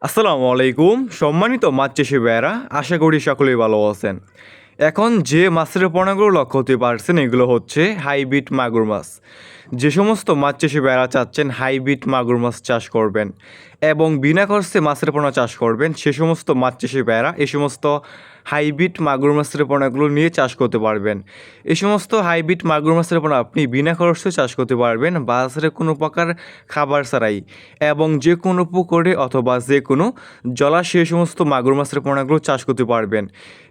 আসসালামু আলাইকুম সম্মানিত মাছ চাষি ভাইয়েরা, আশা করি সকলেই ভালো আছেন। এখন যে মাছের পোনাগুলো লক্ষ্য হতে পারছেন এগুলো হচ্ছে হাইব্রিড মাগুর মাছ। যে সমস্ত মাছ চাষি ভাইয়েরা চাচ্ছেন হাইব্রিড মাগুর মাছ চাষ করবেন এবং বিনা খরচে মাছের পোনা চাষ করবেন, সে সমস্ত মাছ চাষি ভাইয়েরা এই সমস্ত হাইব্রিড মাগুর মাছের পোনাগুলো নিয়ে চাষ করতে পারবেন। এই সমস্ত হাইব্রিড মাগুর মাছের পোনা আপনি বিনা খরচে চাষ করতে পারবেন বাজারে কোনো প্রকার খাবার ছাড়াই, এবং যে কোনো পুকুরে অথবা যে কোনো জলাশয়ে সমস্ত মাগুর মাছের পোনাগুলো চাষ করতে পারবেন।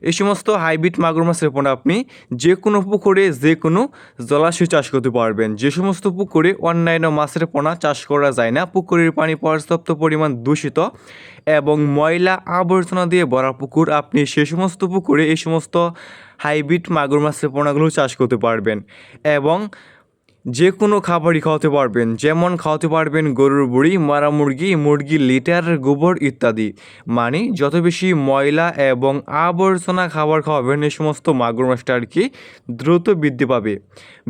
এই সমস্ত হাইব্রিড মাগুর মাছের পোনা আপনি যে কোনো পুকুরে যে কোনো জলাশয়ে চাষ করতে পারবেন। যে সমস্ত পুকুরে অন্যান্য মাছের পোনা চাষ করা যায় না, পুকুরের পানি পর্যাপ্ত পরিমাণ দূষিত এবং ময়লা আবর্জনা দিয়ে ভরা পুকুর, আপনি সে সমস্ত পুকুরে এই সমস্ত হাইব্রিড মাগুর মাছের পোনাগুলো চাষ করতে পারবেন এবং যে কোনো খাবারই খাওয়াতে পারবেন, যেমন খাওয়াতে পারবেন গরুর বুড়ি, মারা মুরগি, মুরগির লিটার, গোবর ইত্যাদি। মানে যত বেশি ময়লা এবং আবর্জনা খাবার খাওয়াবেন এই সমস্ত মাগুর মাছটা আর কি দ্রুত বৃদ্ধি পাবে।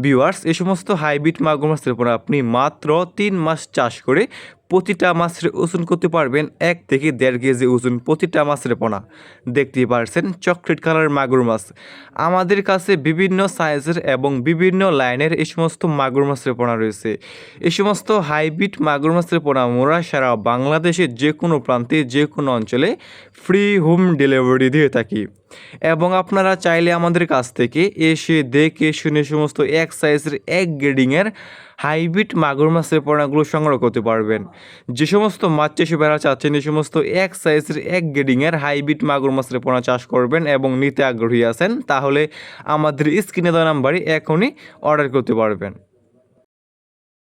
ভিউয়ার্স, এই সমস্ত হাইব্রিড মাগুর মাছের উপর আপনি মাত্র 3 মাস চাষ করে প্রতিটা মাছের ওজন করতে পারবেন 1 থেকে 1.5 কেজি ওজন প্রতিটা মাছের পোনা। দেখতেই পারছেন চকলেট কালার মাগুর মাছ। আমাদের কাছে বিভিন্ন সাইজের এবং বিভিন্ন লাইনের এই সমস্ত মাগুর মাছের পোনা রয়েছে। এই সমস্ত হাইব্রিড মাগুর মাছের পোনা মোরা সারা বাংলাদেশের যে কোনো প্রান্তে যে কোনো অঞ্চলে ফ্রি হোম ডেলিভারি দিয়ে থাকি এবং আপনারা চাইলে আমাদের কাছ থেকে এসে দেখে শুনে সমস্ত এক সাইজের এক গ্রেডিংয়ের হাইব্রিড মাগুর মাছের পোনাগুলো সংগ্রহ করতে পারবেন। যে সমস্ত মাছ চাষি ভাইরা চাচ্ছেন এই সমস্ত এক সাইজের এক গ্রেডিংয়ের হাইব্রিড মাগুর মাছের পোনা চাষ করবেন এবং নিতে আগ্রহী আছেন, তাহলে আমাদের স্ক্রিনে দেওয়া নাম্বারে এখনই অর্ডার করতে পারবেন।